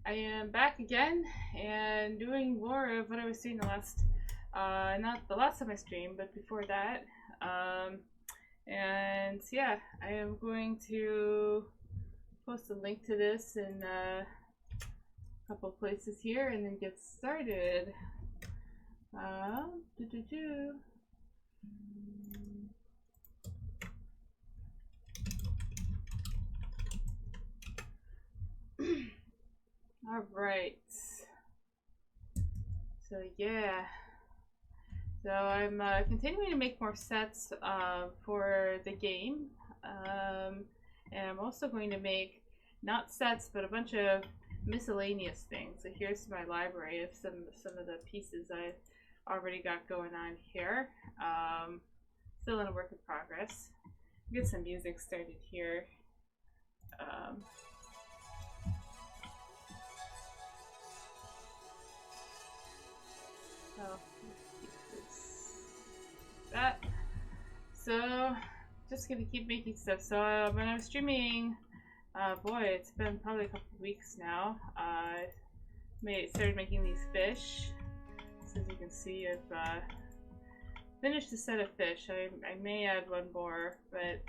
I am back again and doing more of what I was doing the last, not the last time I streamed, but before that. And yeah, I am going to post a link to this in a couple places here and then get started. Do do do. All right. So yeah. So I'm continuing to make more sets for the game, and I'm also going to make not sets but a bunch of miscellaneous things. So here's my library of some of the pieces I already got going on here. Still in a work in progress. Get some music started here. So that. So just gonna keep making stuff. So when I was streaming, boy, it's been probably a couple of weeks now. I started making these fish. So as you can see, I've finished a set of fish. I may add one more, but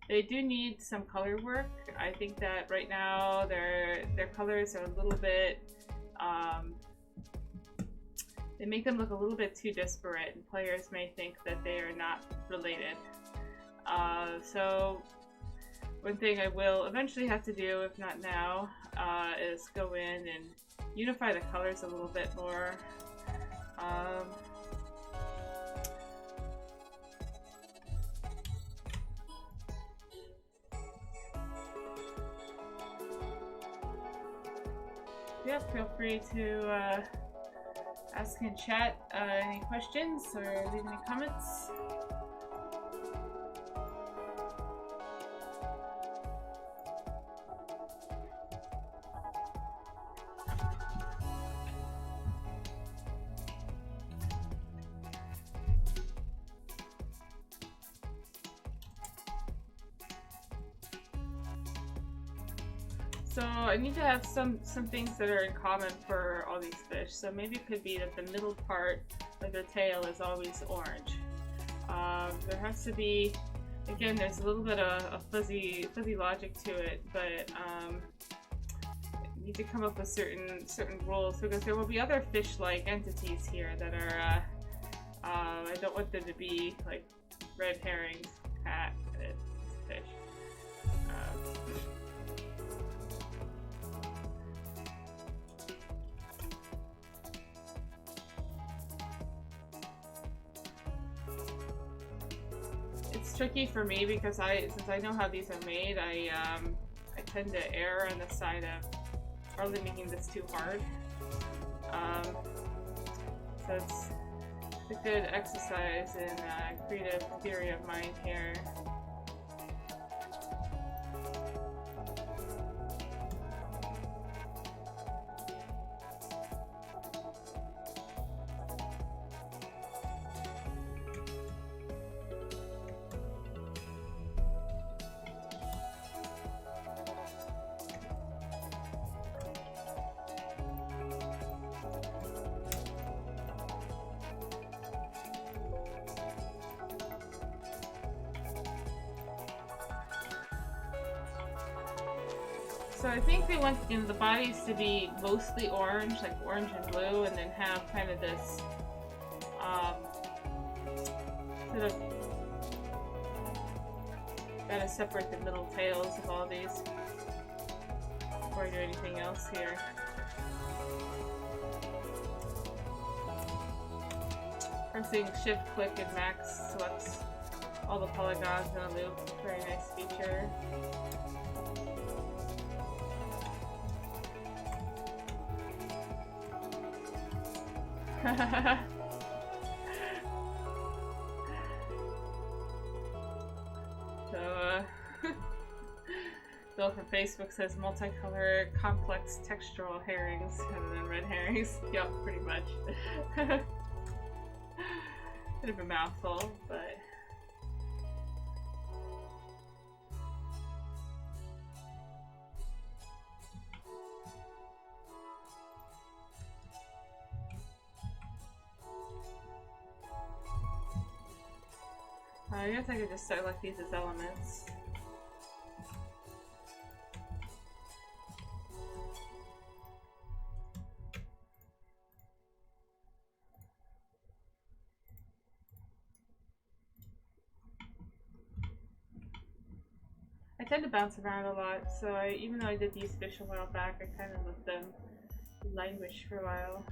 they do need some color work. I think that right now their colors are a little bit they make them look a little bit too disparate, and players may think that they are not related. So one thing I will eventually have to do, if not now, is go in and unify the colors a little bit more. Yeah, feel free to ask in chat any questions or leave any comments. So I need to have some things that are in common for all these fish. So maybe it could be that the middle part of their tail is always orange. There has to be, again, there's a little bit of a fuzzy logic to it, but you need to come up with certain rules because there will be other fish-like entities here that are. I don't want them to be like red herrings, cat, fish. It's tricky for me because since I know how these are made, I tend to err on the side of probably making this too hard. So it's a good exercise in creative theory of mind here. So I think they want the bodies to be mostly orange, like orange and blue, and then have kind of this sort of gotta separate the middle tails of all these before I do anything else here. Pressing Shift, Click, and Max selects all the polygons in a loop. Very nice feature. So, Bill from Facebook says multicolor, complex textural herrings rather than red herrings. Yup, pretty much. Bit of a mouthful, but. I guess I could just select these as elements. I tend to bounce around a lot, so even though I did these fish a while back, I kind of let them languish for a while.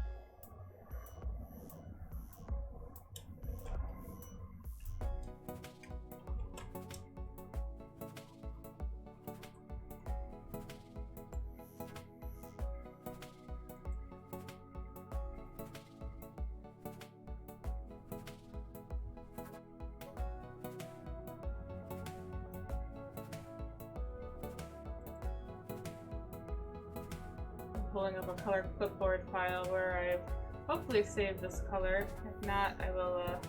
Pulling up a color clipboard file where I've hopefully saved this color. If not, I will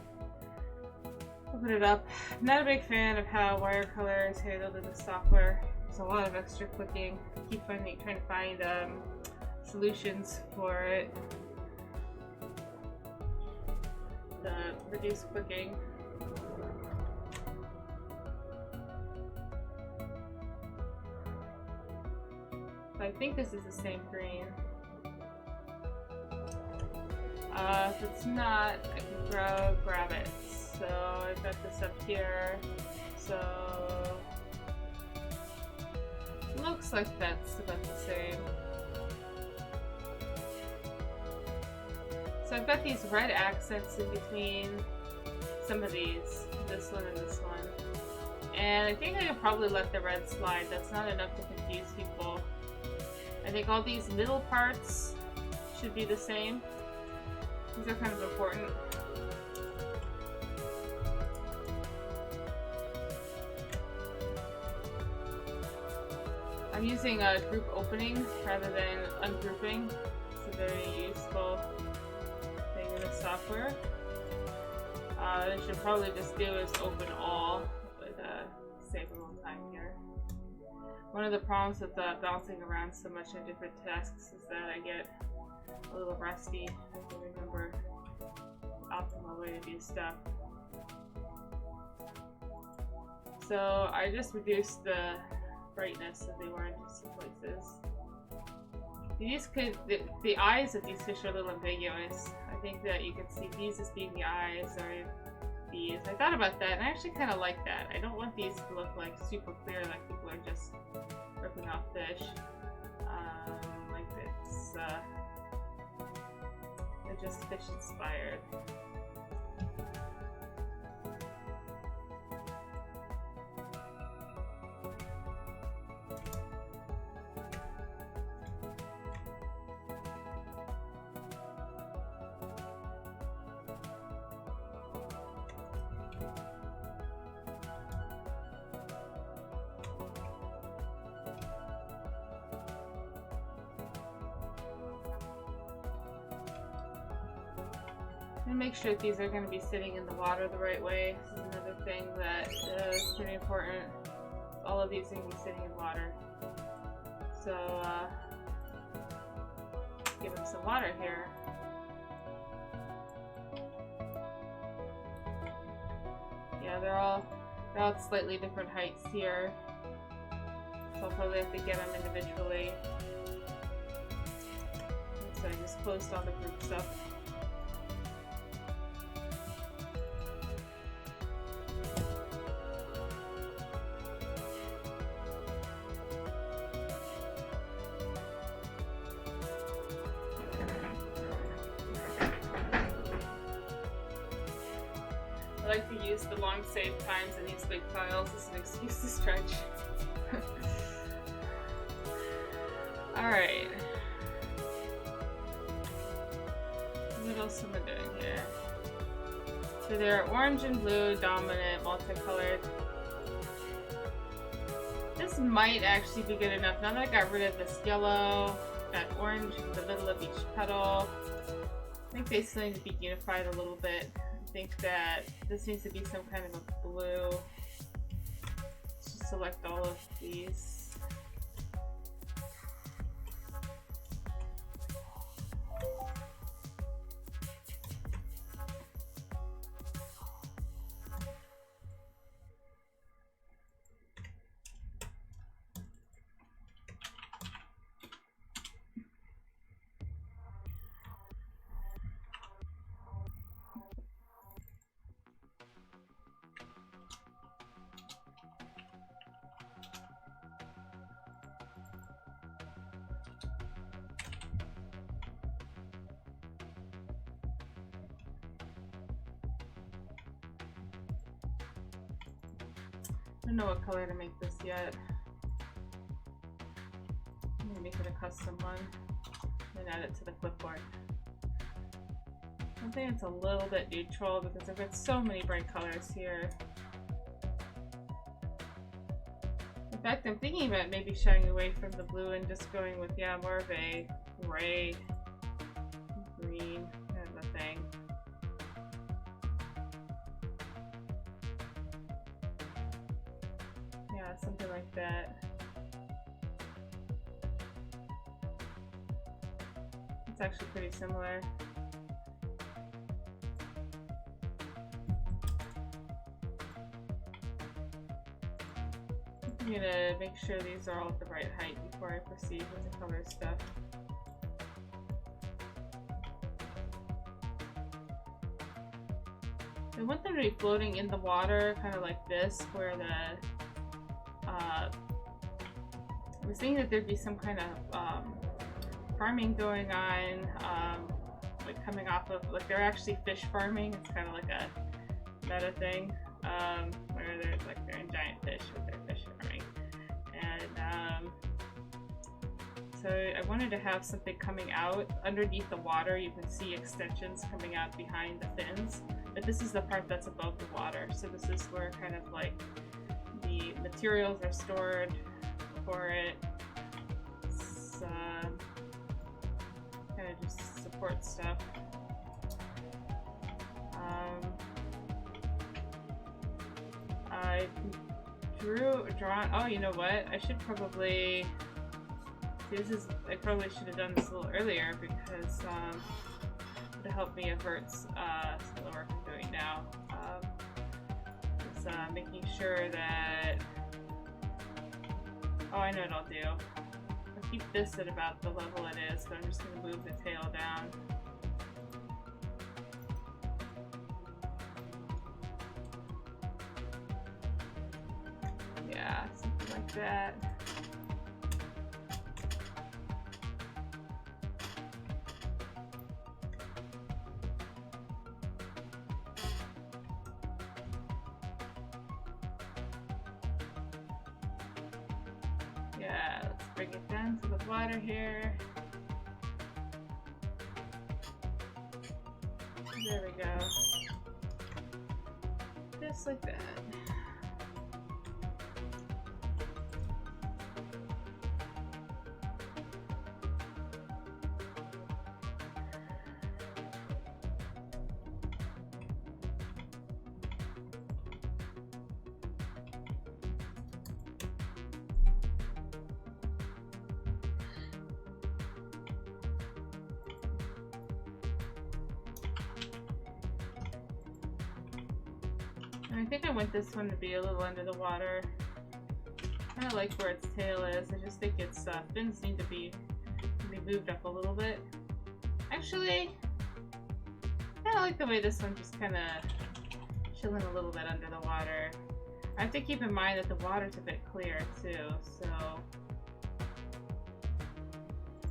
open it up. I'm not a big fan of how watercolor is handled in the software. There's a lot of extra clicking. I keep trying to find solutions for it. The reduce clicking. I think this is the same green. If it's not, I can grab it. So I've got this up here. So looks like that's about the same. So I've got these red accents in between some of these, this one and this one. And I think I could probably let the red slide. That's not enough to confuse people. I think all these middle parts should be the same. These are kind of important. I'm using a group opening rather than ungrouping. It's a very useful thing in the software. What I should probably just do is open all, but save a little time here. One of the problems with bouncing around so much in different tasks is that I get a little rusty. I have to remember the optimal way to do stuff. So I just reduced the brightness of the orange in some places. These the eyes of these fish are a little ambiguous. I think that you could see these as being the eyes or these. I thought about that and I actually kind of like that. I don't want these to look like super clear, like people are just ripping off fish. Like it's they're just fish inspired. And make sure that these are going to be sitting in the water the right way. This is another thing that is pretty important. All of these are going to be sitting in water. So, give them some water here. Yeah, they're all at slightly different heights here. So I'll probably have to get them individually. So I just closed all the group stuff. I like to use the long save times in these big files as an excuse to stretch. Alright. What else am I doing here? So they're orange and blue, dominant, multicolored. This might actually be good enough. Now that I got rid of this yellow, got orange in the middle of each petal. I think they still need to be unified a little bit. I think that this needs to be some kind of a blue. Let's just select all of these. don't know what color to make this yet. I'm gonna make it a custom one and add it to the clipboard. I think it's a little bit neutral because I've got so many bright colors here. In fact, I'm thinking about maybe shying away from the blue and just going with, yeah, more of a gray, green kind of a thing. Yeah, something like that. It's actually pretty similar. I'm gonna make sure these are all at the right height before I proceed with the color stuff. I want them to be floating in the water, kind of like this, where the I was thinking that there'd be some kind of farming going on, like coming off of, like they're actually fish farming. It's kind of like a meta thing, where they're giant fish with their fish farming. And so I wanted to have something coming out underneath the water. You can see extensions coming out behind the fins, but this is the part that's above the water. So this is where kind of like the materials are stored for it. It's kind of just support stuff. I drawn. Oh, you know what? I should probably. I probably should have done this a little earlier because it would help me avert some of the work I'm doing now. It's making sure that. Oh, I know what I'll do. I'll keep this at about the level it is, but I'm just going to move the tail down. Yeah, something like that. Yeah, let's bring it down to the water here. There we go. Just like that. I think I want this one to be a little under the water. I kind of like where its tail is. I just think its fins need to be moved up a little bit. Actually, I kind of like the way this one just kind of chilling a little bit under the water. I have to keep in mind that the water's a bit clear too, so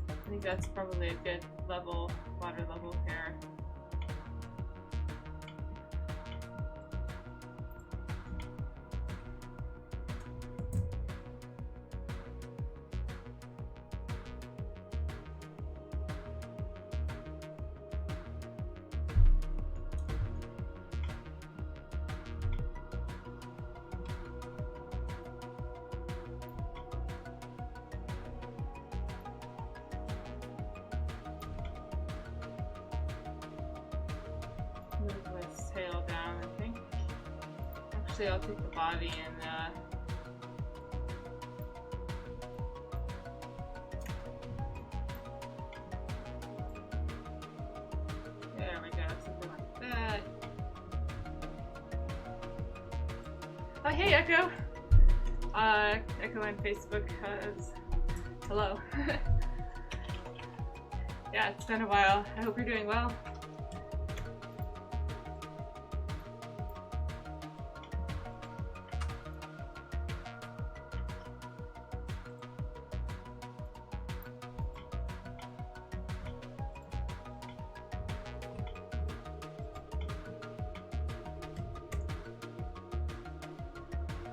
I think that's probably a good level, water level here. Move his tail down, I think. Actually, I'll take the body and there we go, something like that. Oh, hey, Echo! Echo on Facebook has hello. Yeah, it's been a while. I hope you're doing well.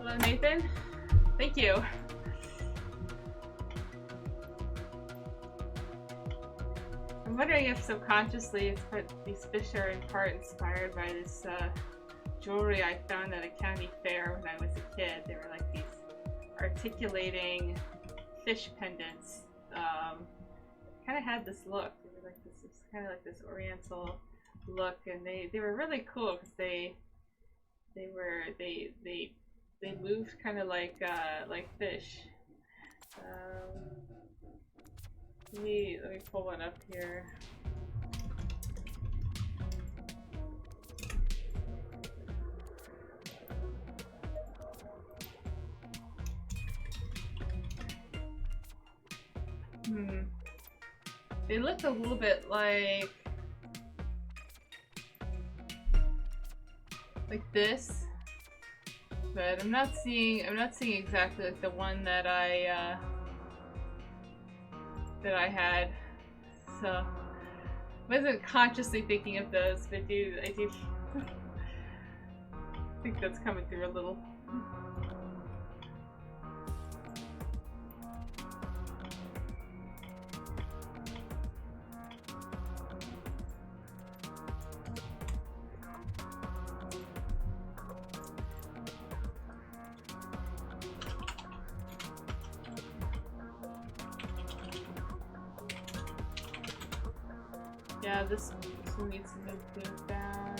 Hello, Nathan. Thank you. I'm wondering if subconsciously these fish are in part inspired by this jewelry I found at a county fair when I was a kid. They were like these articulating fish pendants. Kind of had this look. They were like this, kind of like this oriental look, and they were really cool because they moved kind of like fish. Let me pull one up here. They look a little bit like this, but I'm not seeing exactly like the one that I had. So I wasn't consciously thinking of those, but I do think that's coming through a little. Yeah, this one needs to move down.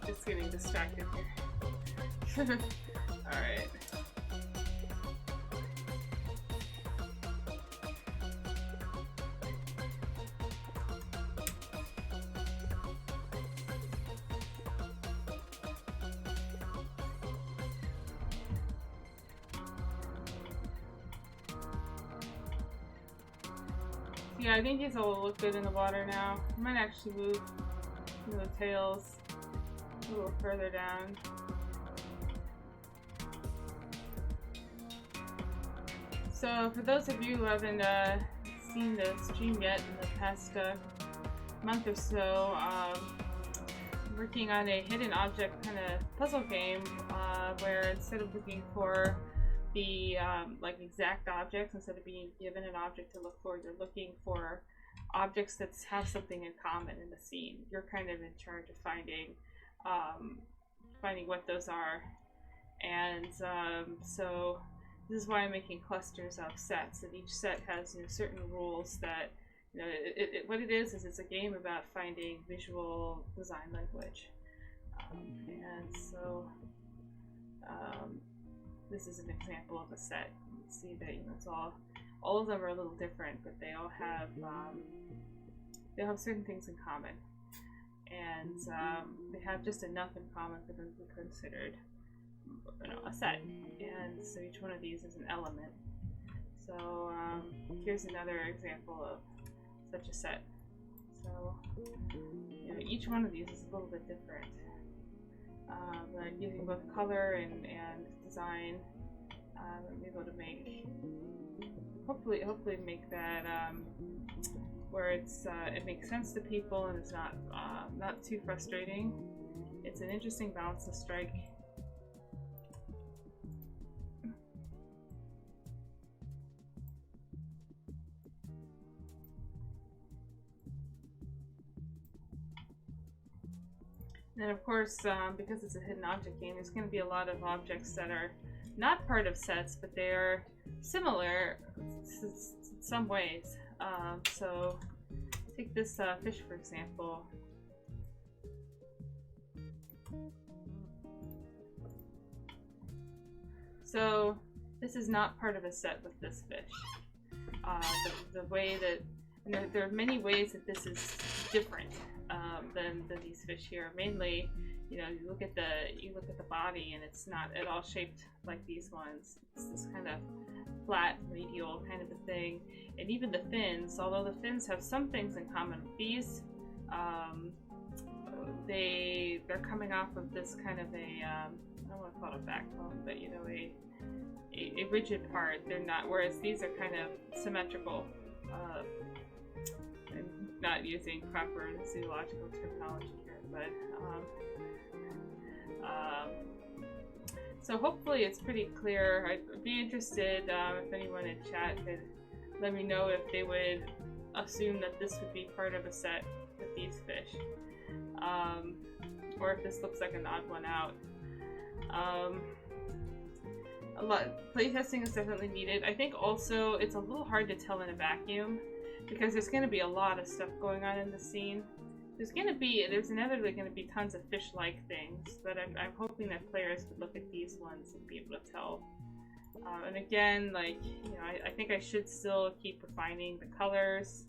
Just getting distracted here. Alright. Yeah, I think these will look good in the water now. I might actually move the tails a little further down. So for those of you who haven't seen the stream yet in the past month or so, I'm working on a hidden object kind of puzzle game where instead of looking for the like exact objects, instead of being given an object to look for, you're looking for objects that have something in common in the scene. You're kind of in charge of finding what those are, and so this is why I'm making clusters of sets, and each set has certain rules that what it is it's a game about finding visual design language, and so this is an example of a set. You can see that, you know, it's all of them are a little different, but they all have certain things in common, and they have just enough in common for them to be considered, you know, a set. And so each one of these is an element. So here's another example of such a set. So, you know, each one of these is a little bit different, but using both color and design, I'm able to make, hopefully make that where it's it makes sense to people and it's not too frustrating. It's an interesting balance to strike. And of course, because it's a hidden object game, there's going to be a lot of objects that are not part of sets, but they are similar in some ways. So take this fish, for example. So this is not part of a set with this fish. The way that, and there are many ways that this is different than these fish here. Mainly, you know, you look at the body, and it's not at all shaped like these ones. It's this kind of flat, radial kind of a thing. And even the fins, although the fins have some things in common with these, they're coming off of this kind of a I don't want to call it a backbone, but you know, a rigid part. They're not, whereas these are kind of symmetrical. And not using proper zoological terminology here, but so hopefully it's pretty clear. I'd be interested if anyone in chat could let me know if they would assume that this would be part of a set with these fish, or if this looks like an odd one out. A lot playtesting is definitely needed. I think also it's a little hard to tell in a vacuum, because there's going to be a lot of stuff going on in the scene. There's inevitably going to be tons of fish-like things, but I'm hoping that players would look at these ones and be able to tell. And again, like, you know, I think I should still keep refining the colors.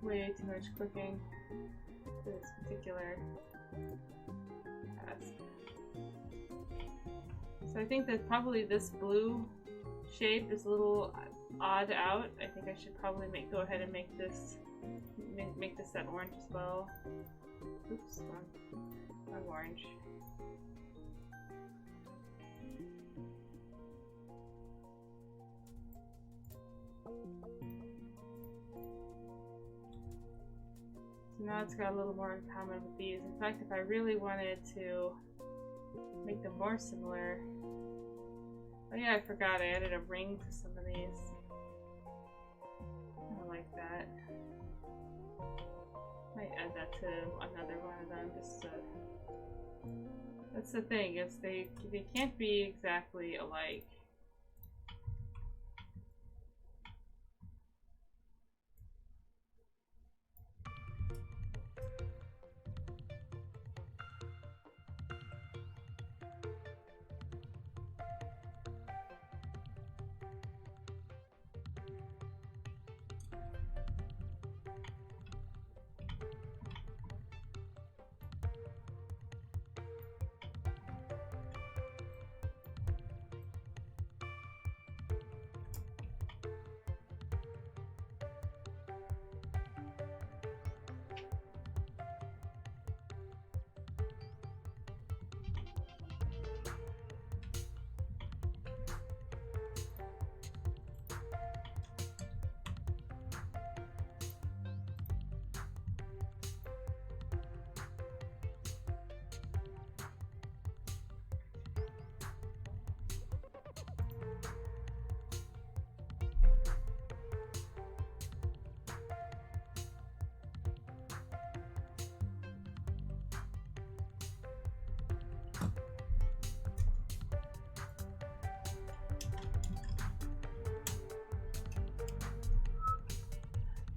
Way too much clicking for this particular task. So I think that probably this blue shape is a little odd out. I think I should probably go ahead and make this that orange as well. Oops, wrong orange. Now it's got a little more in common with these. In fact, if I really wanted to make them more similar... Oh yeah, I forgot I added a ring to some of these. I like that. Might add that to another one of them just to... That's the thing, is they can't be exactly alike.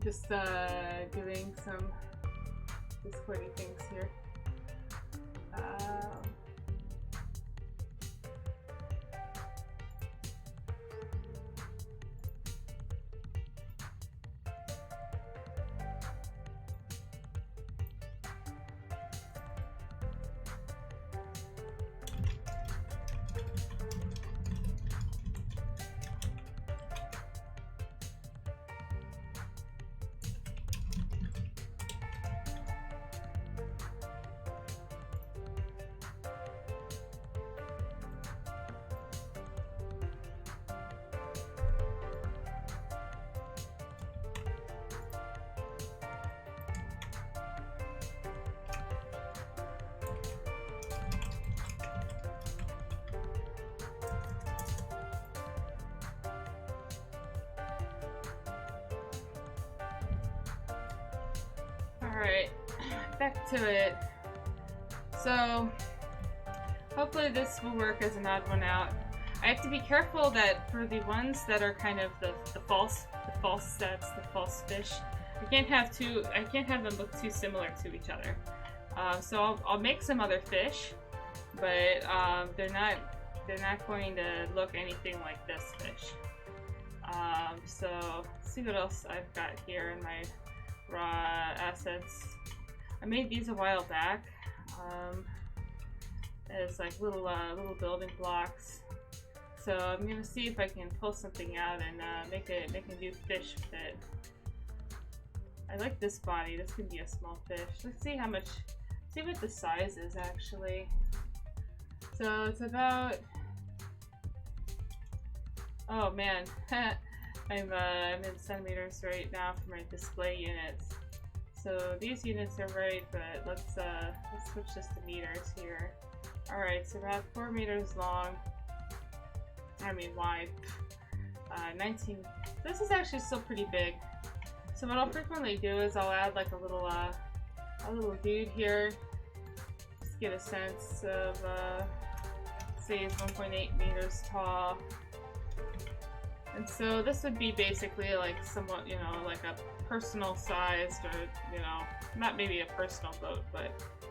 Just doing some Discordy things here. Alright, back to it. So, hopefully this will work as an odd one out. I have to be careful that for the ones that are kind of the false sets, the false fish, I can't have them look too similar to each other. So I'll make some other fish, but they're not going to look anything like this fish. So let's see what else I've got here in my raw assets. I made these a while back as like little building blocks. So I'm gonna see if I can pull something out and make a new fish with it. I like this body. This can be a small fish. Let's see see what the size is actually. So it's about. Oh man, I'm in centimeters right now for my display units. So these units are right, but let's switch this to meters here. All right, so about 4 meters long. I mean wide. 19. This is actually still pretty big. So what I'll frequently do is I'll add like a little dude here. Just get a sense of say it's 1.8 meters tall. And so this would be basically like somewhat, like a personal sized, or not maybe a personal boat, but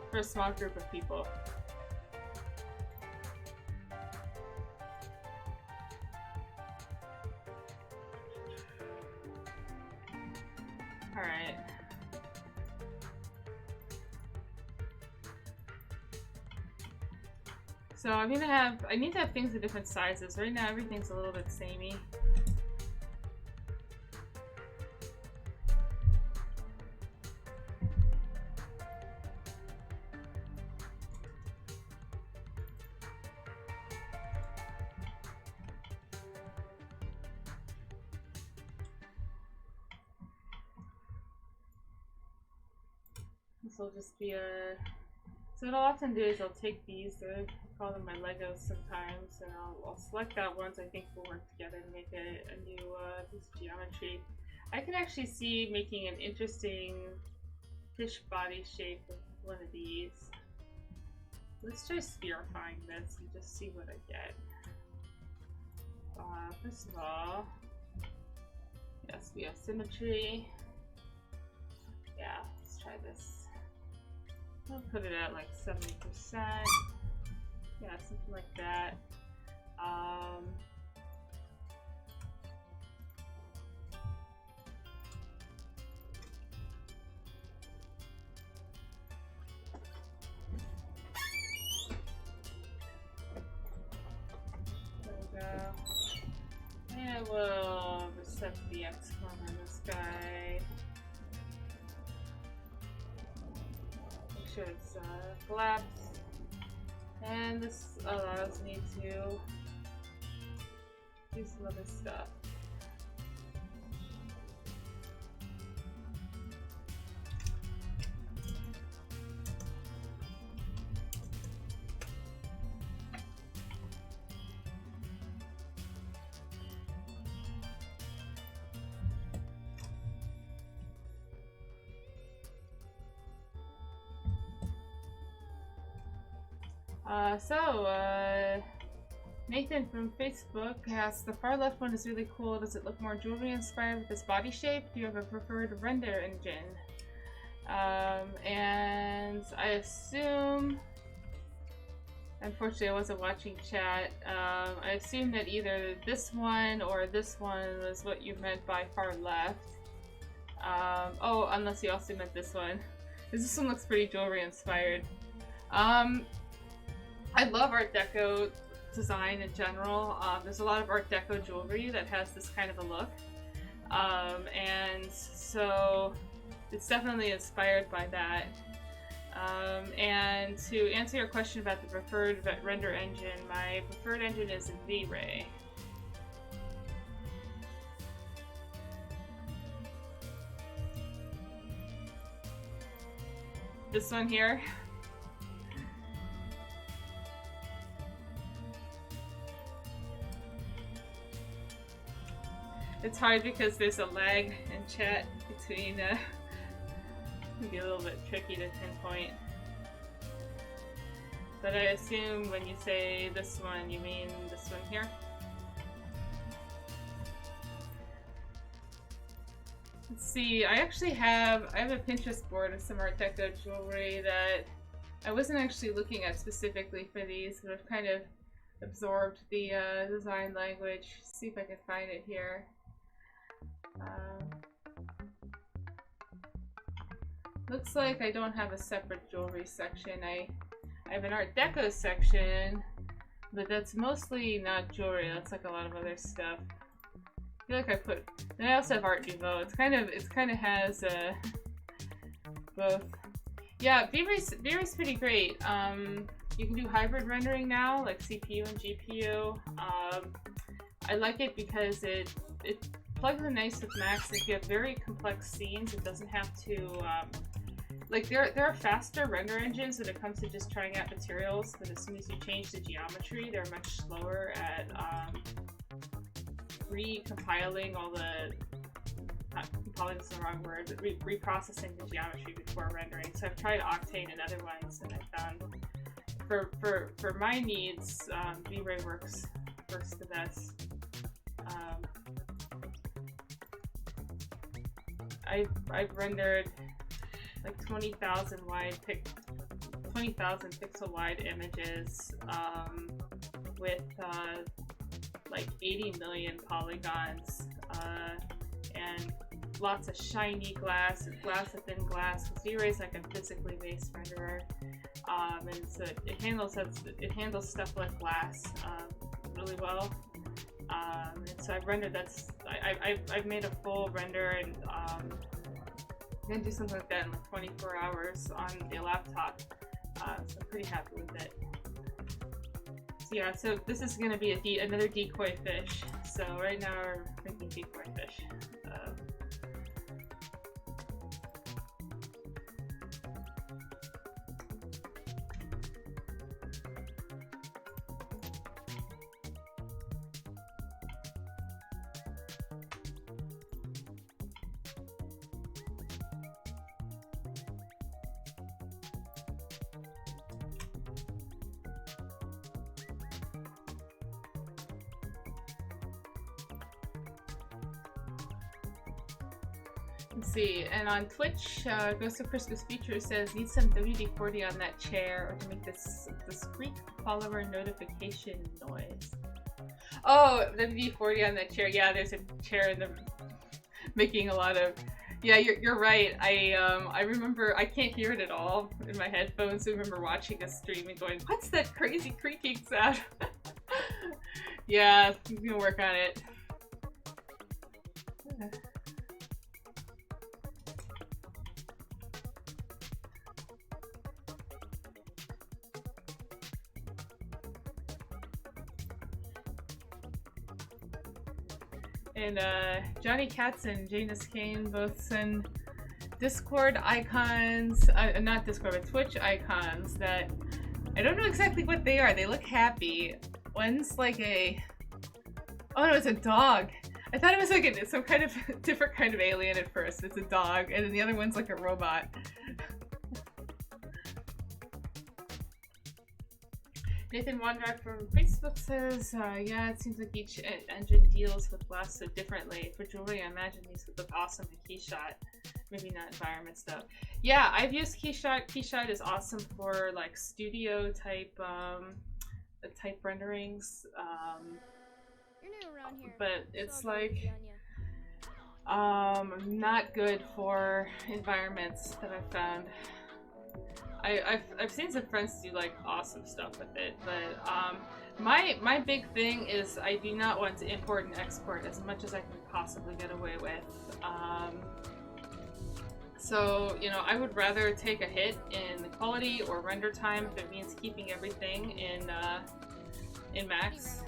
for a small group of people. Alright. So I need to have things of different sizes. Right now everything's a little bit samey. This will just be so what I'll often do is I'll take these, I call them my Legos sometimes, and I'll select out ones I think will work together to make a new piece of geometry. I can actually see making an interesting fish body shape with one of these. Let's try spherifying this and just see what I get. First of all, yes, we have symmetry. Yeah, let's try this. I'll put it at like 70%. Yeah, something like that. There we go. And we'll reset the X-form on this guy. It's collapsed, and this allows me to do some other stuff. Nathan from Facebook asks, the far left one is really cool. Does it look more jewelry inspired with this body shape? Do you have a preferred render engine? And I assume, unfortunately I wasn't watching chat, I assume that either this one or this one was what you meant by far left. Oh, unless you also meant this one. This one looks pretty jewelry inspired. I love Art Deco design in general. There's a lot of Art Deco jewelry that has this kind of a look. And so it's definitely inspired by that. And to answer your question about the preferred render engine, my preferred engine is V-Ray. This one here. It's hard because there's a lag in chat between, it can be a little bit tricky to pinpoint. But I assume when you say this one, you mean this one here? Let's see, I have a Pinterest board of some Art Deco jewelry that I wasn't actually looking at specifically for these, but I've kind of absorbed the design language. See if I can find it here. Looks like I don't have a separate jewelry section. I have an Art Deco section, but that's mostly not jewelry. That's like a lot of other stuff. I feel like I put. Then I also have Art Nouveau. It kind of has both. Yeah, V-Ray's pretty great. You can do hybrid rendering now, like CPU and GPU. I like it because it plugs in nice with Max. If you have very complex scenes, it doesn't have to, like there are faster render engines when it comes to just trying out materials, but as soon as you change the geometry, they're much slower at recompiling all the, compiling is the wrong word, but reprocessing the geometry before rendering. So I've tried Octane and other ones, and I found for my needs, V-Ray works the best. I've rendered like 20,000 pixel wide images with like 80 million polygons and lots of shiny glass within glass. V-Ray's like a physically based renderer, and so it handles stuff like glass really well. And so I've rendered I've made a full render, and I'm gonna do something like that in like 24 hours on the laptop. So I'm pretty happy with it. So yeah, so this is gonna be another decoy fish. So right now we're making decoy fish. Let's see, and on Twitch, Ghost of Christmas Future says, need some WD-40 on that chair or to make this squeak follower notification noise. Oh, WD-40 on that chair. Yeah, there's a chair in the making a lot of. Yeah, you're right. I remember, I can't hear it at all in my headphones. I remember watching a stream and going, "What's that crazy creaking sound?" Yeah, I'm gonna work on it. And Johnny Katz and Janus Kane both send Discord icons, not Discord, but Twitch icons that I don't know exactly what they are. They look happy. One's like a, oh no, it's a dog. I thought it was like some kind of different kind of alien at first. It's a dog, and then the other one's like a robot. Nathan Wondrak from Facebook says, yeah, it seems like each engine deals with glass so differently. For jewelry, I imagine these would look awesome in Keyshot. Maybe not environment stuff. Yeah, I've used Keyshot. Keyshot is awesome for like studio type renderings. You're new around here, But it's like on ya. not good for environments that I've found. I've seen some friends do like awesome stuff with it, but my big thing is I do not want to import and export as much as I can possibly get away with. So, you know, I would rather take a hit in the quality or render time if it means keeping everything in max.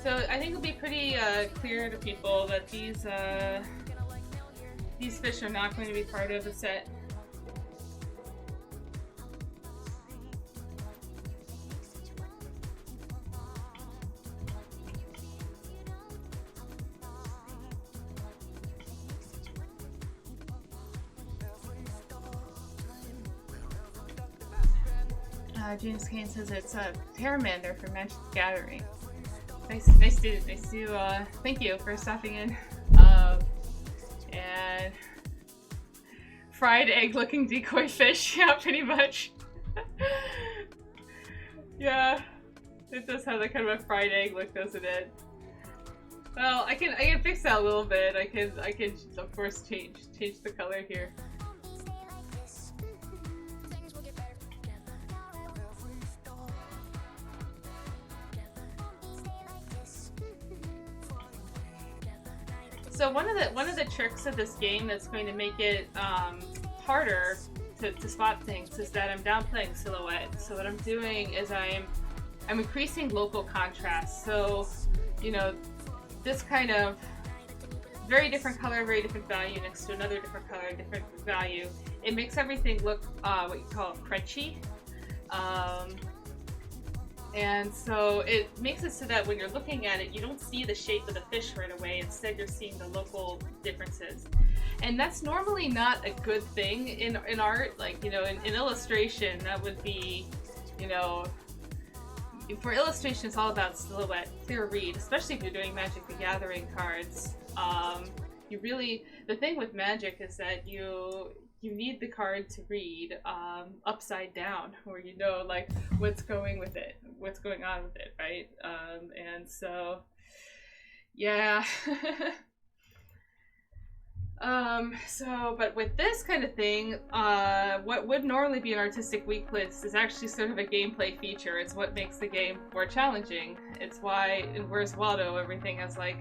So I think it'll be pretty clear to people that these fish are not going to be part of the set. James Kane says it's a Terramander from Magic the Gathering. Nice to thank you for stopping in. And fried egg looking decoy fish, yeah, pretty much. Yeah, it does have that kind of a fried egg look, doesn't it? Well, I can fix that a little bit. I can of course change the color here. So one of the tricks of this game that's going to make it harder to spot things is that I'm downplaying silhouette. So what I'm doing is I'm increasing local contrast. So, you know, this kind of very different color, very different value next to another different color, different value. It makes everything look what you call crunchy. And so it makes it so that when you're looking at it, you don't see the shape of the fish right away. Instead, you're seeing the local differences. And that's normally not a good thing in art. Like, you know, in illustration, that would be, you know, for illustration, it's all about silhouette, clear read, especially if you're doing Magic the Gathering cards. The thing with Magic is that you need the card to read upside down, where you know like what's going on with it, right? And so, yeah. But with this kind of thing, what would normally be an artistic weakness is actually sort of a gameplay feature. It's what makes the game more challenging. It's why in Where's Waldo everything is like,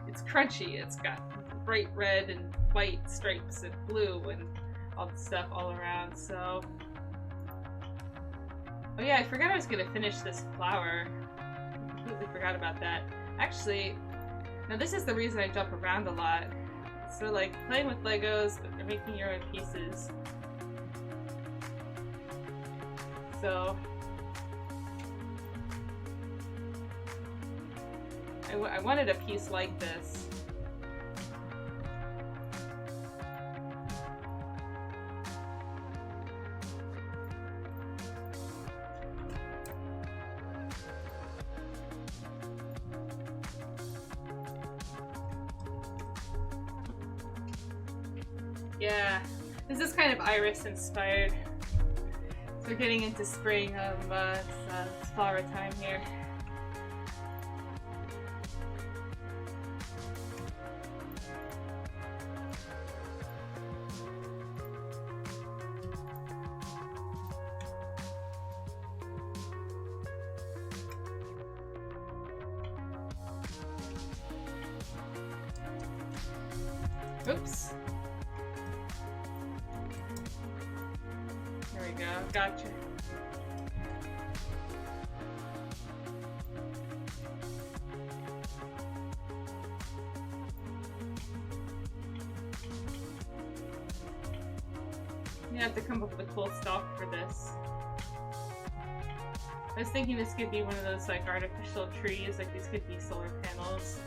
it's crunchy, it's got bright red and white stripes and blue and all the stuff all around. So, oh yeah, I forgot I was gonna finish this flower. I completely forgot about that. Actually, now this is the reason I jump around a lot. So like playing with Legos, but you're making your own pieces. So I wanted a piece like this. Yeah, this is kind of iris inspired. So we're getting into spring of flower time here. Oops. There we go. Gotcha. gonna have to come up with a cool stalk for this. I was thinking this could be one of those like artificial trees, like these could be solar panels.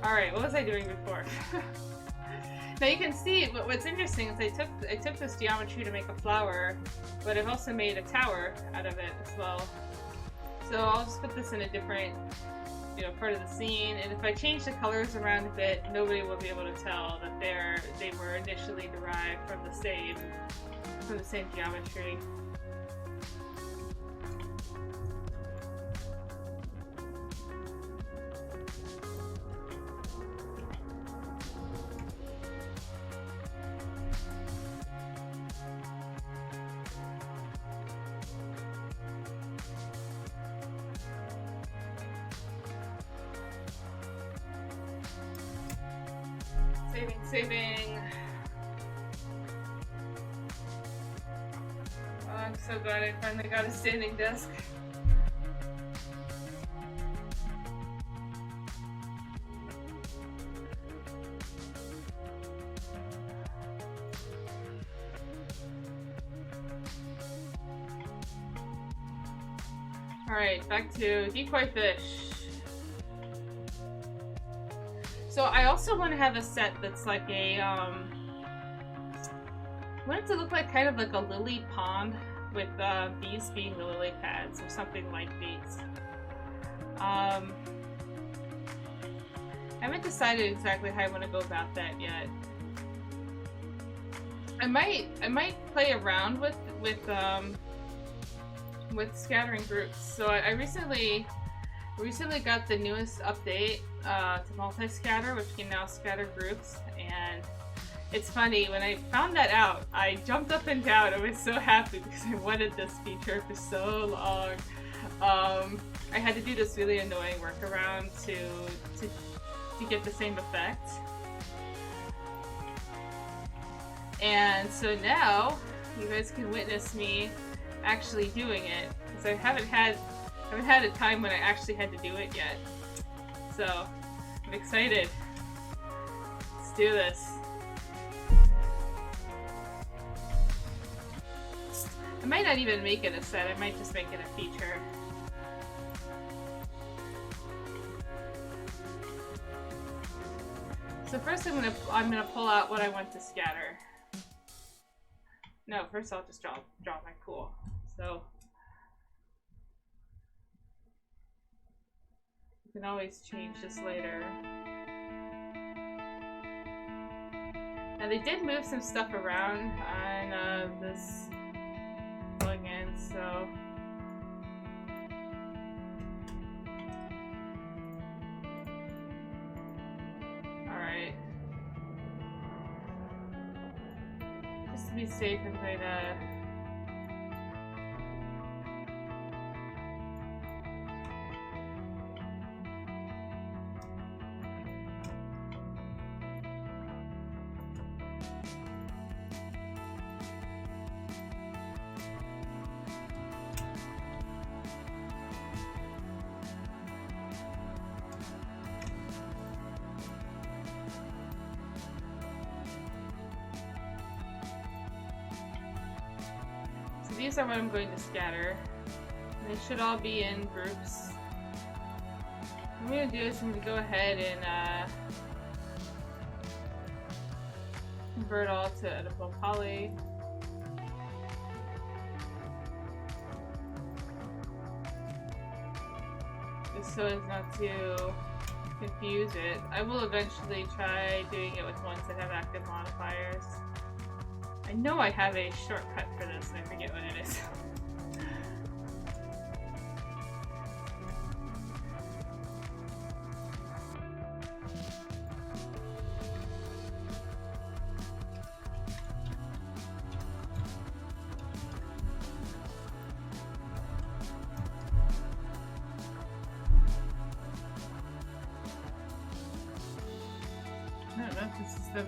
Alright, what was I doing before? Now you can see, what's interesting is I took this geometry to make a flower, but I've also made a tower out of it as well. So I'll just put this in a different, you know, part of the scene, and if I change the colors around a bit, nobody will be able to tell that they were initially derived from the same geometry. Saving. Oh, I'm so glad I finally got a standing desk. Alright, back to decoy fish. So I also want to have a set that's like a, I want it to look like kind of like a lily pond with bees being the lily pads or something like these. I haven't decided exactly how I want to go about that yet. I might play around with scattering groups. So I recently got the newest update to multi-scatter, which can now scatter groups, and it's funny, when I found that out, I jumped up and down. I was so happy because I wanted this feature for so long. I had to do this really annoying workaround to get the same effect. And so now, you guys can witness me actually doing it, because I haven't had a time when I actually had to do it yet. So, I'm excited. Let's do this. I might not even make it a set, I might just make it a feature. So first I'm gonna pull out what I want to scatter. No, first I'll just draw my pool. So you can always change this later. Now they did move some stuff around on this plugin, so alright. Just to be safe, I'm going to these are what I'm going to scatter. They should all be in groups. What I'm going to do is I'm going to go ahead and convert all to editable poly. Just so as not to confuse it. I will eventually try doing it with ones that have active modifiers. I know I have a shortcut for this and I forget what it is. I don't know if this is the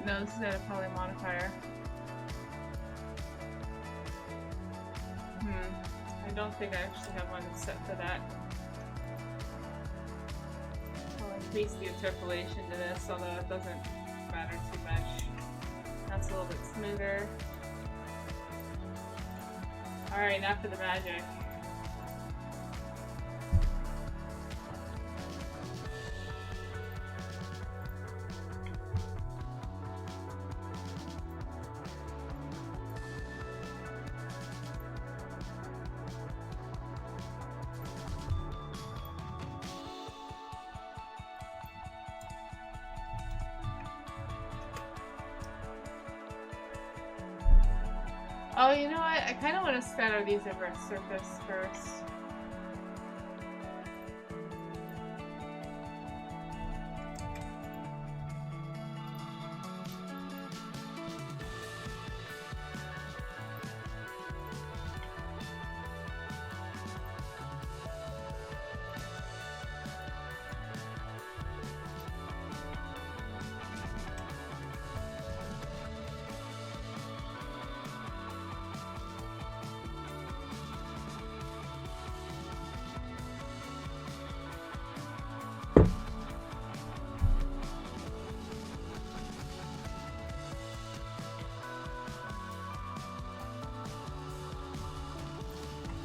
no, this is a poly modifier. I don't think I actually have one set for that. I'll increase the interpolation to this, although it doesn't matter too much. a little bit smoother. Alright, now for the magic. Oh, you know what? I kind of want to scatter these over a surface first.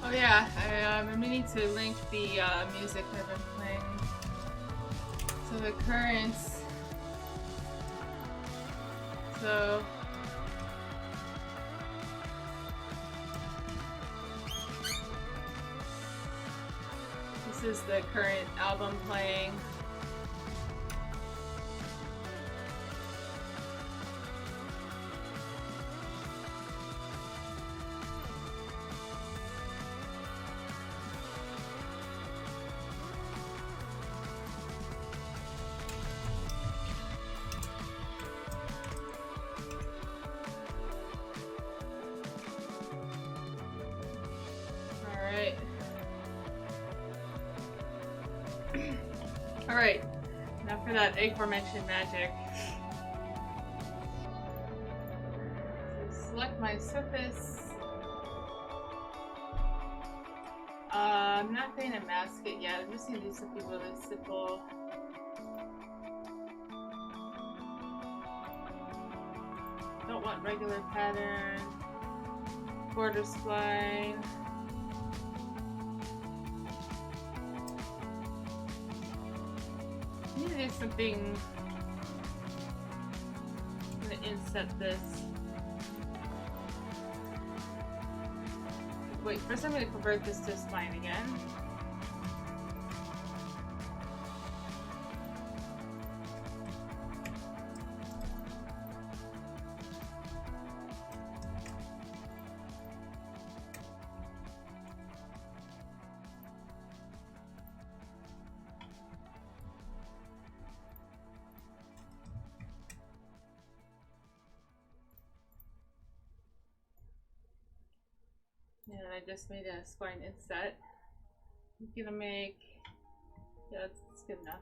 Oh yeah, I'm meaning to link the music I've been playing to the currents. So this is the current album playing. Alright, now for that aforementioned magic. So select my surface. I'm not going to mask it yet, I'm just going to do something really simple. Don't want regular pattern. Border spline. I need to do something. I'm going to inset this. Wait, first I'm going to convert this to a spline again. And I just made a spline inset. I'm gonna make, yeah, that's good enough.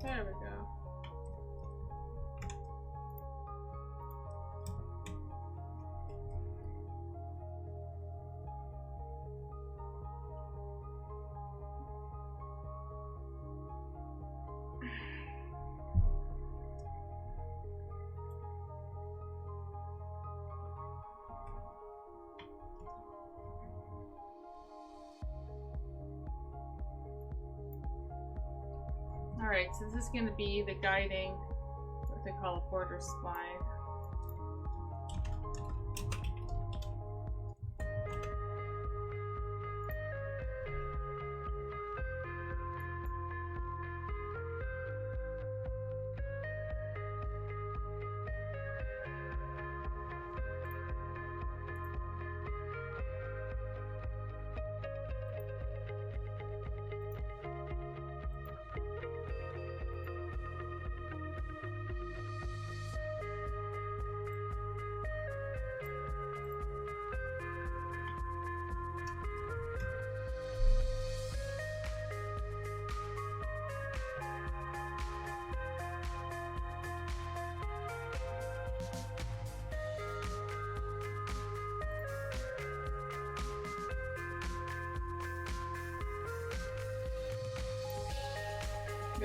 There we go. Alright, so this is going to be the guiding, what they call a border spline.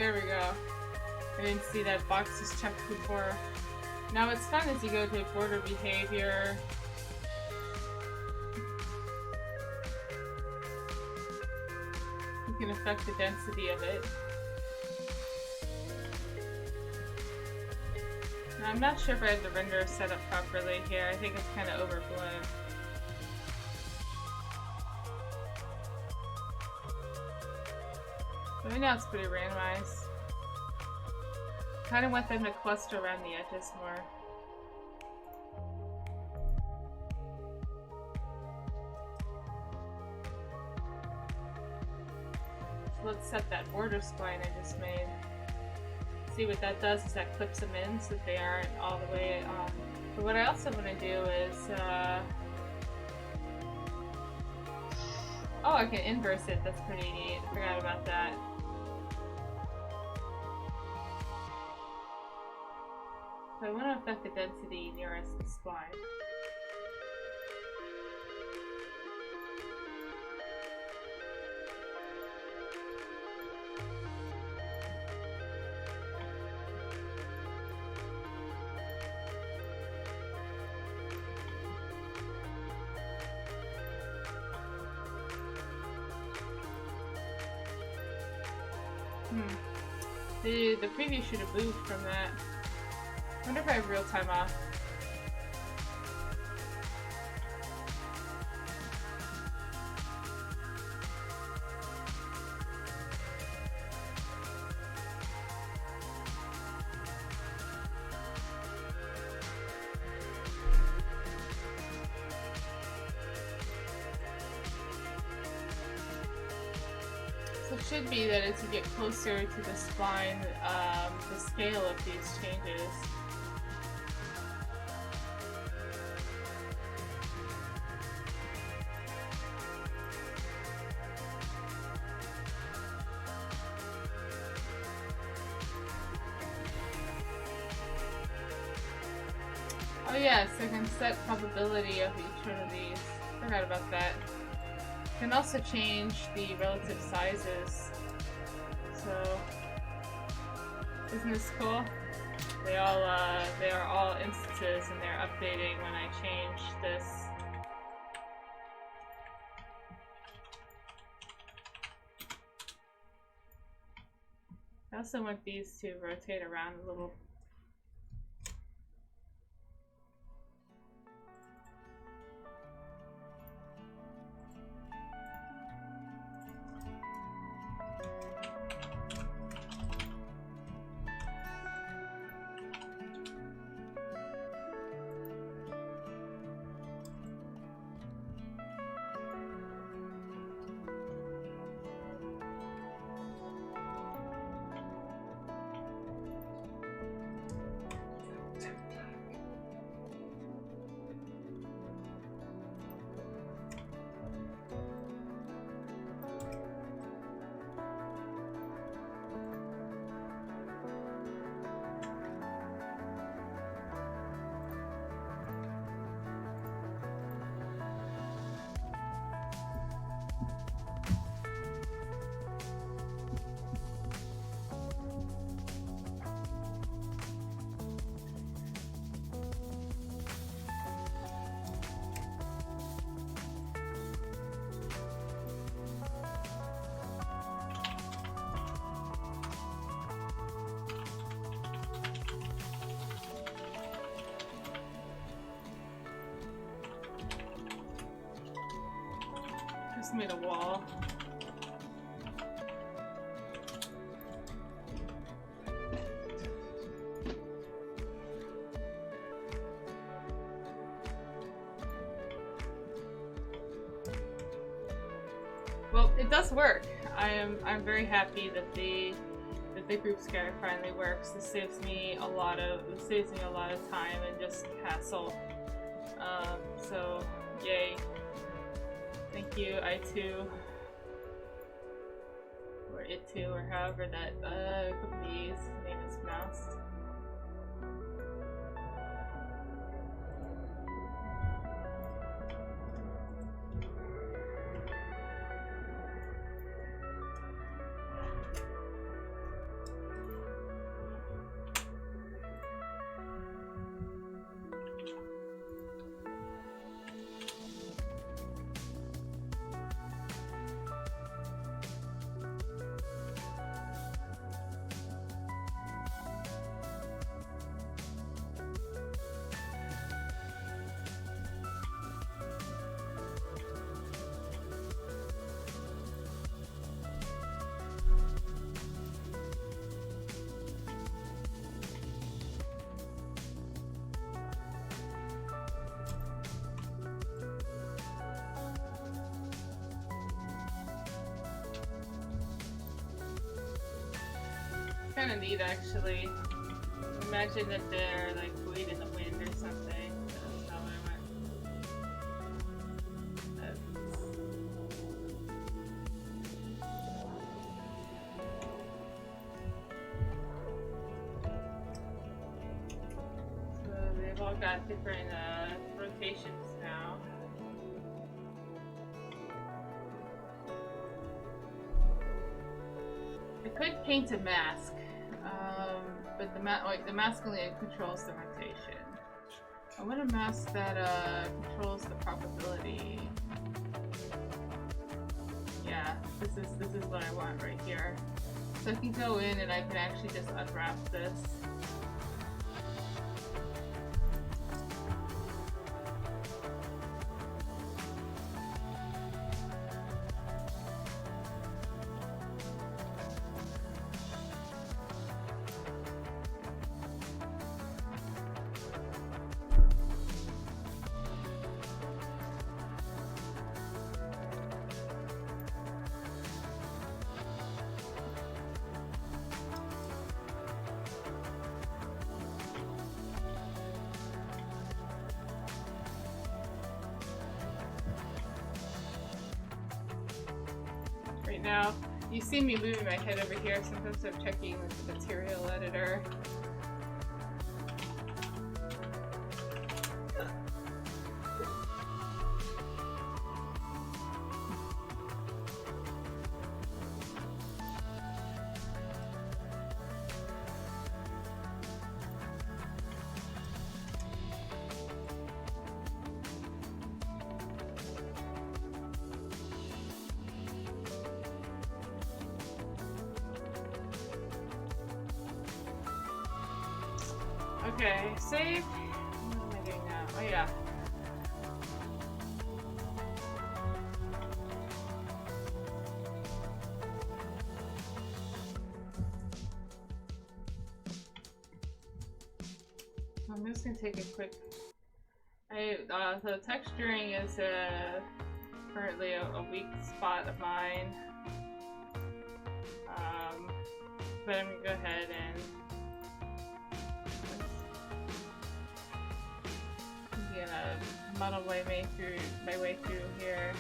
There we go. I didn't see that box was checked before. Now what's fun is you go to border behavior. You can affect the density of it. Now, I'm not sure if I have the render set up properly here. I think it's kind of overblown. But right now it's pretty randomized. Kind of want them to cluster around the edges more. So let's set that border spline I just made. See what that does is that clips them in so that they aren't all the way on. But what I also want to do is, oh, I can inverse it. That's pretty neat. I forgot about that. So I want to affect the density nearest the spline. The preview should have moved from that. I wonder if I have real time off. So it should be that as you get closer to the spline, the scale of these changes. Oh yes, I can set probability of each one of these. Forgot about that. Can also change the relative sizes. So, isn't this cool? They are all instances, and they're updating when I change this. I also want these to rotate around a little. Just made a wall. Well, it does work. I'm very happy that the group scatter finally works. This saves me a lot of time and just hassle. So yay. Thank you, I2, or it2, or however that company's name is pronounced. kind of neat actually. Imagine that they're like buoyed in the wind or something. That's not what I meant. So they've all got different rotations now. I could paint a mask, but the mask only controls the rotation. I want a mask that controls the probability. Yeah, this is what I want right here. So I can go in and I can actually just unwrap this. Now, you see me moving my head over here. Sometimes I'm checking with the material editor. Okay, save. What am I doing now? Oh yeah. I'm just gonna take a quick. So texturing is currently a weak spot of mine. But I'm gonna go ahead and. Muddle my way through here.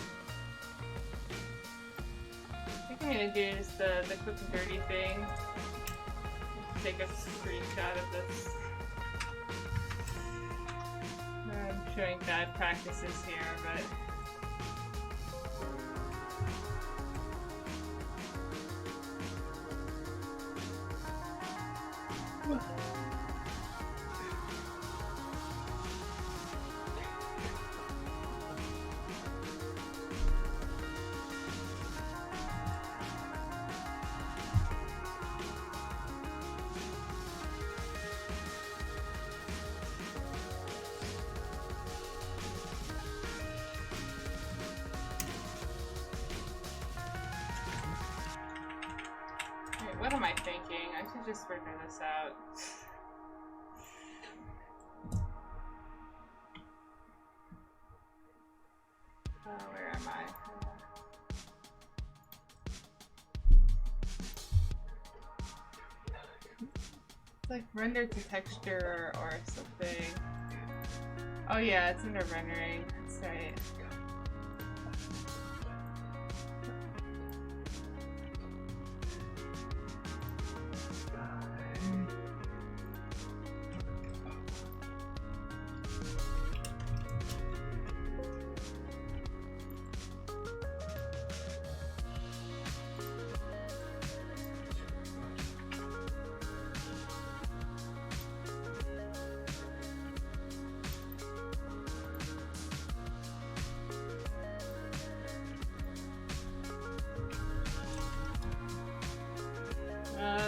I think I'm gonna do just the quick and dirty thing. Just take a screenshot of this. I'm showing bad practices here, but. What am I thinking? I should just figure this out. Where am I? It's like render to texture or something. Oh yeah, it's under rendering. That's right.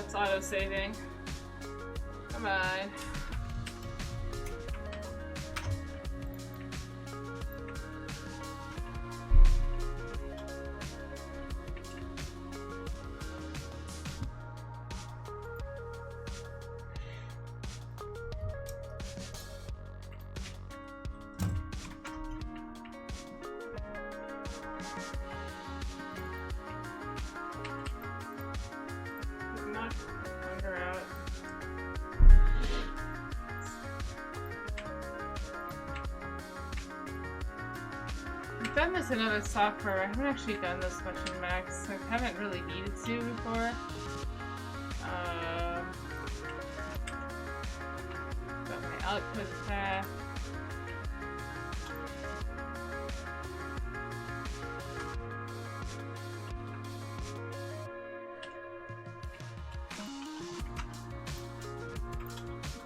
It's auto-saving. Come on. Not around. I've done this in other software. I haven't actually done this much in Max. I haven't really needed to before. Got my output path.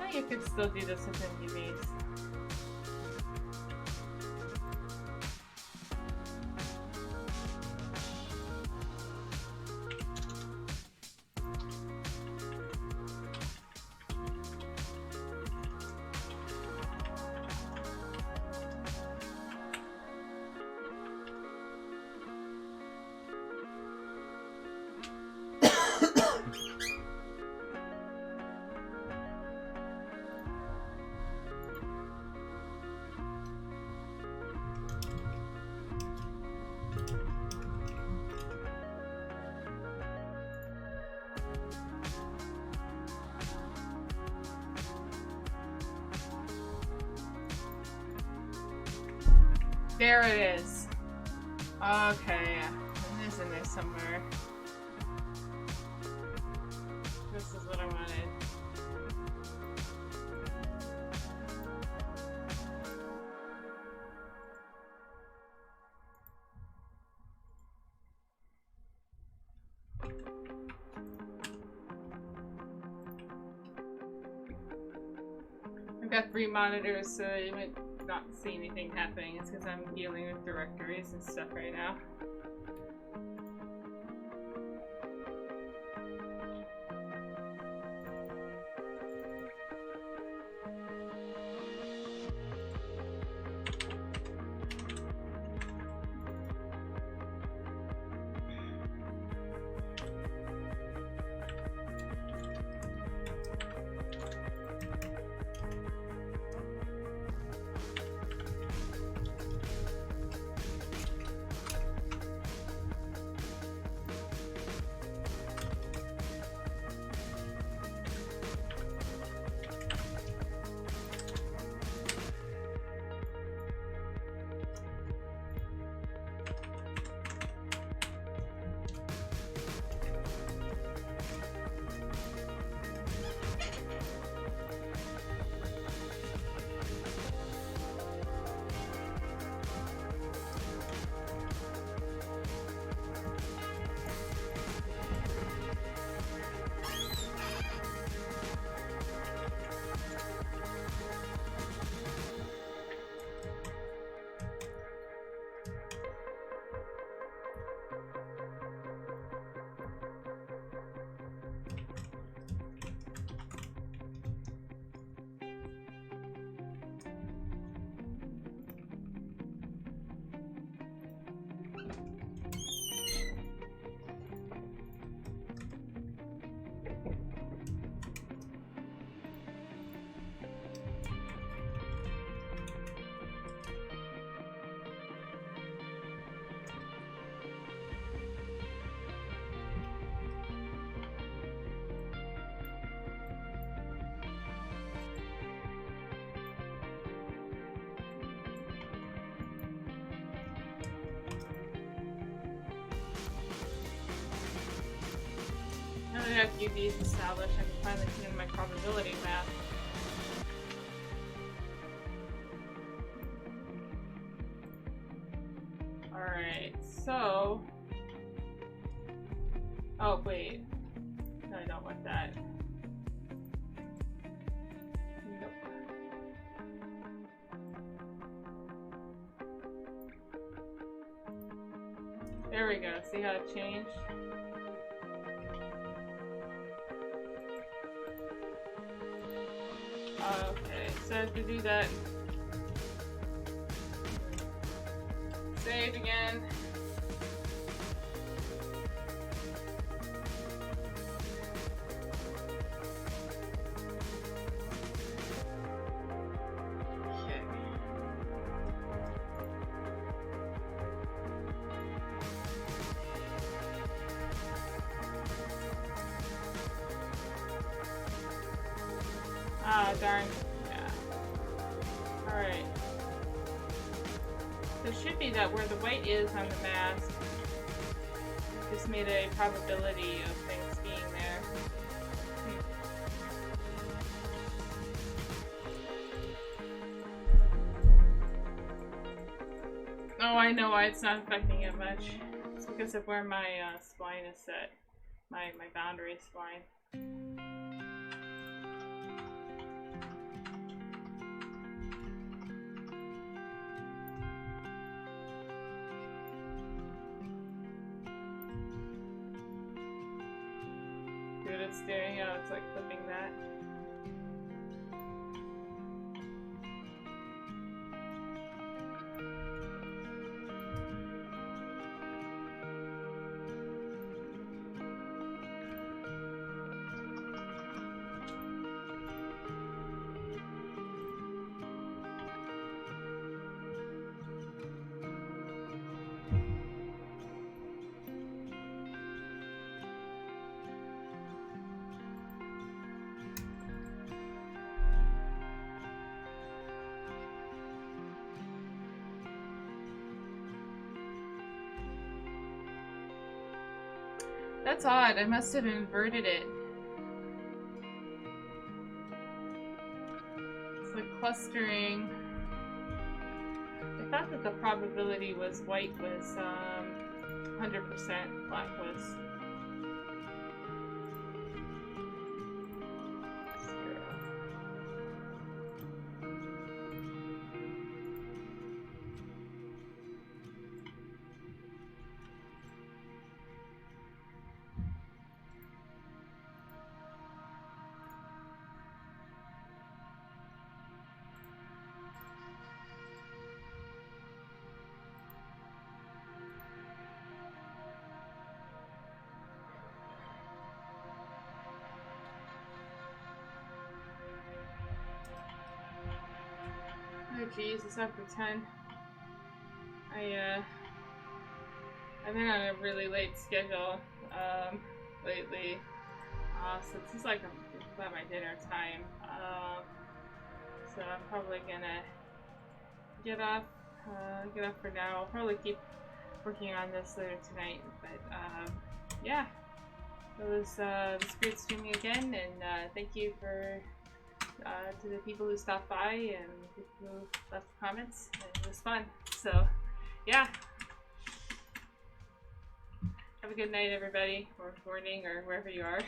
I think you could still do this with MDBs. There it is. Okay, it is in there somewhere. This is what I wanted. I've got 3 monitors, so you might not see anything happening. It's because I'm dealing with directories and stuff right now. Now that I have UVs established, I can finally put in my probability map. Alright, so... Oh, wait. No, I don't want that. Nope. There we go. See how it changed? Okay, so to do that, save again. Okay. Ah, darn. Yeah. Alright. So it should be that where the white is on the mask, just made a probability of things being there. Oh, I know why it's not affecting it much. It's because of where my spline is set. My boundary spline. Dude, it's doing, it's like flipping that. That's odd. I must have inverted it. It's like clustering. I thought that the probability was white was 100%, black was 0. Oh geez, it's after 10. I've been on a really late schedule lately. So this is like about my dinner time. So I'm probably gonna get off for now. I'll probably keep working on this later tonight. But yeah, it was great streaming again, and thank you for to the people who stopped by and people who left comments. It was fun. So yeah, have a good night, everybody, or morning, or wherever you are.